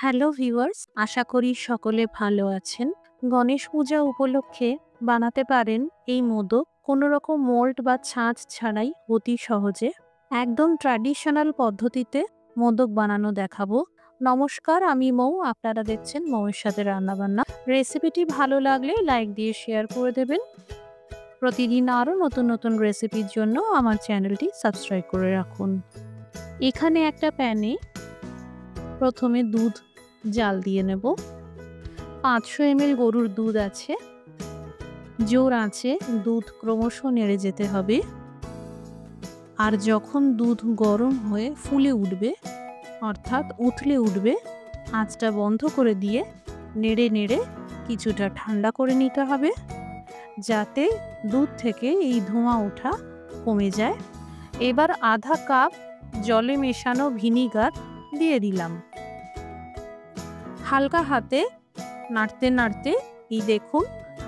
Hello viewers, আশা করি সকলে ভালো আছেন। গণেশ পূজা উপলক্ষে বানাতে পারেন এই মোদক কোনো রকম মোল্ড বা ছাঁচ ছাড়াই অতি সহজে। একদম ট্র্যাডিশনাল পদ্ধতিতে মোদক বানানো দেখাবো। নমস্কার, আমি মৌ, আপনারা দেখছেন মৌয়ের সাথে রান্নাবান্না। রেসিপিটি ভালো লাগলে লাইক দিয়ে শেয়ার করে দেবেন। প্রতিদিন আরও নতুন নতুন রেসিপির জন্য আমার চ্যানেলটি সাবস্ক্রাইব করে রাখুন। এখানে একটা প্যানে প্রথমে দুধ জাল দিয়ে নেব। 500 ml গরুর দুধ আছে। জোর আঁচে দুধ ক্রমশ নেড়ে যেতে হবে। আর যখন দুধ গরম হয়ে ফুলে উঠবে, অর্থাৎ উথলে উঠবে, আঁচটা বন্ধ করে দিয়ে নেড়ে নেড়ে কিছুটা ঠান্ডা করে নিতে হবে, যাতে দুধ থেকে এই ধোঁয়া ওঠা কমে যায়। এবার আধা কাপ জলে মেশানো ভিনিগার দিয়ে দিলাম। হালকা হাতে নাড়তে নাড়তে এই দেখুন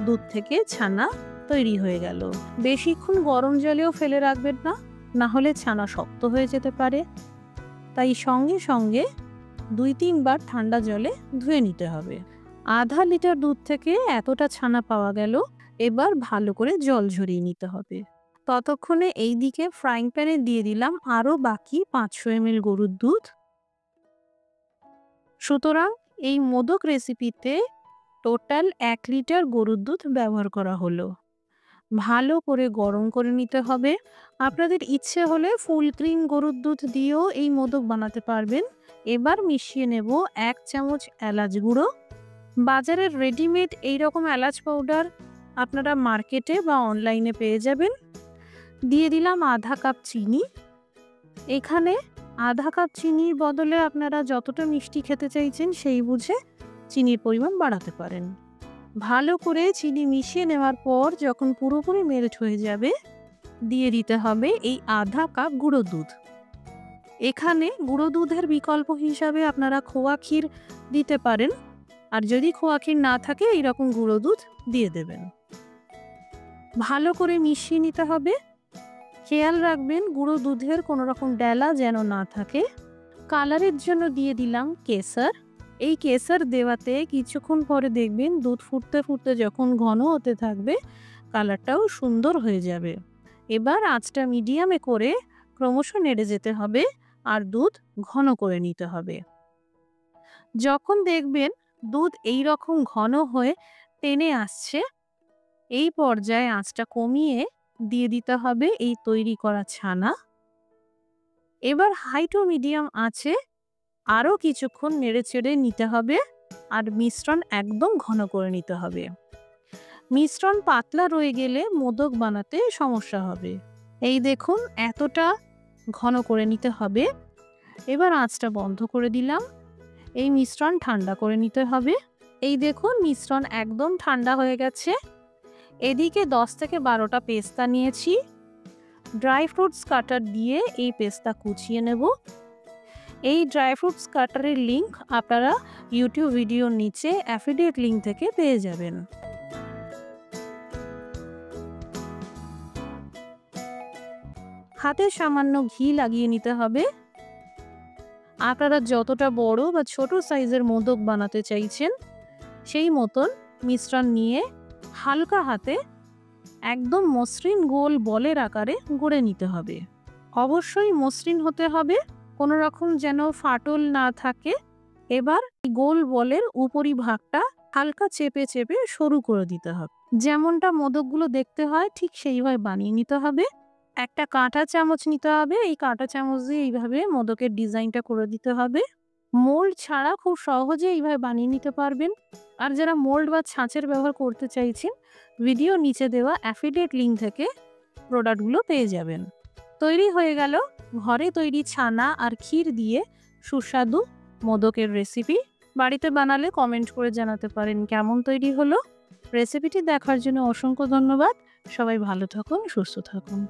দুধ থেকে ছানা তৈরি হয়ে গেল। বেশিক্ষণ গরম জলেও ফেলে রাখবেন না, না হলে ছানা শক্ত হয়ে যেতে পারে। তাই সঙ্গে সঙ্গে 2-3 বার ঠান্ডা জলে ধুয়ে নিতে হবে। আধা লিটার দুধ থেকে এতটা ছানা পাওয়া গেল। এবার ভালো করে জল ঝরিয়ে নিতে হবে। ততক্ষণে এই দিকে ফ্রাইং প্যানে দিয়ে দিলাম আরও বাকি 500 ml গরুর দুধ। সুতরাং এই মোদক রেসিপিতে টোটাল 1 লিটার গরুর দুধ ব্যবহার করা হলো। ভালো করে গরম করে নিতে হবে। আপনাদের ইচ্ছে হলে ফুল ক্রিম গরুর দুধ দিয়েও এই মোদক বানাতে পারবেন। এবার মিশিয়ে নেব 1 চামচ এলাচ গুঁড়ো। বাজারের রেডিমেড এইরকম এলাচ পাউডার আপনারা মার্কেটে বা অনলাইনে পেয়ে যাবেন। দিয়ে দিলাম আধা কাপ চিনি। এখানে আধা কাপ চিনির বদলে আপনারা যতটা মিষ্টি খেতে চাইছেন সেই বুঝে চিনির পরিমাণ বাড়াতে পারেন। ভালো করে চিনি মিশিয়ে নেওয়ার পর যখন পুরোপুরি মেল্ট হয়ে যাবে, দিয়ে দিতে হবে এই আধা কাপ গুঁড়ো দুধ। এখানে গুঁড়ো দুধের বিকল্প হিসাবে আপনারা খোয়া ক্ষীর দিতে পারেন, আর যদি খোয়া ক্ষীর না থাকে এইরকম গুঁড়ো দুধ দিয়ে দেবেন। ভালো করে মিশিয়ে নিতে হবে। খেয়াল রাখবেন গুঁড়ো দুধের কোনো রকম ডেলা যেন না থাকে। কালারের জন্য দিয়ে দিলাম কেশর। এই কেশর দেওয়াতে কিছুক্ষণ পরে দেখবেন দুধ ফুটতে ফুটতে যখন ঘন হতে থাকবে, কালারটাও সুন্দর হয়ে যাবে। এবার আঁচটা মিডিয়ামে করে ক্রমশ নেড়ে যেতে হবে আর দুধ ঘন করে নিতে হবে। যখন দেখবেন দুধ এই রকম ঘন হয়ে টেনে আসছে, এই পর্যায়ে আঁচটা কমিয়ে দিয়ে দিতে হবে এই তৈরি করা ছানা। এবার হাই টু মিডিয়াম আঁচে আরও কিছুক্ষণ নেড়ে চেড়ে নিতে হবে আর মিশ্রণ একদম ঘন করে নিতে হবে। মিশ্রণ পাতলা রয়ে গেলে মোদক বানাতে সমস্যা হবে। এই দেখুন এতটা ঘন করে নিতে হবে। এবার আঁচটা বন্ধ করে দিলাম। এই মিশ্রণ ঠান্ডা করে নিতে হবে। এই দেখুন মিশ্রণ একদম ঠান্ডা হয়ে গেছে। এদিকে 10 থেকে 12টা পেস্তা নিয়েছি। ড্রাই ফ্রুটস কাটার দিয়ে এই পেস্তা কুচিয়ে নেব। এই ড্রাই ফ্রুটস কাটারের লিঙ্ক আপনারা ইউটিউব ভিডিওর নিচে অ্যাফিলিয়েট লিঙ্ক থেকে পেয়ে যাবেন। হাতে সামান্য ঘি লাগিয়ে নিতে হবে। আপনারা যতটা বড় বা ছোট সাইজের মোদক বানাতে চাইছেন সেই মতন মিশ্রণ নিয়ে হালকা হাতে একদম মসৃণ গোল বলের আকারে গড়ে নিতে হবে। অবশ্যই মসৃণ হতে হবে, কোনো রকম যেন ফাটল না থাকে। এবার গোল বলের উপরিভাগটা হালকা চেপে চেপে সরু করে দিতে হবে। যেমনটা মোদকগুলো দেখতে হয় ঠিক সেইভাবে বানিয়ে নিতে হবে। একটা কাঁটা চামচ নিতে হবে। এই কাঁটা চামচ দিয়ে এইভাবে মোদকের ডিজাইনটা করে দিতে হবে। মোল্ড ছাড়া খুব সহজে এইভাবে বানিয়ে নিতে পারবেন। আর যারা মোল্ড বা ছাঁচের ব্যবহার করতে চাইছেন, ভিডিও নিচে দেওয়া অ্যাফিলিয়েট লিঙ্ক থেকে প্রোডাক্টগুলো পেয়ে যাবেন। তৈরি হয়ে গেল ঘরে তৈরি ছানা আর ক্ষীর দিয়ে সুস্বাদু মোদকের রেসিপি। বাড়িতে বানালে কমেন্ট করে জানাতে পারেন কেমন তৈরি হলো। রেসিপিটি দেখার জন্য অসংখ্য ধন্যবাদ। সবাই ভালো থাকুন, সুস্থ থাকুন।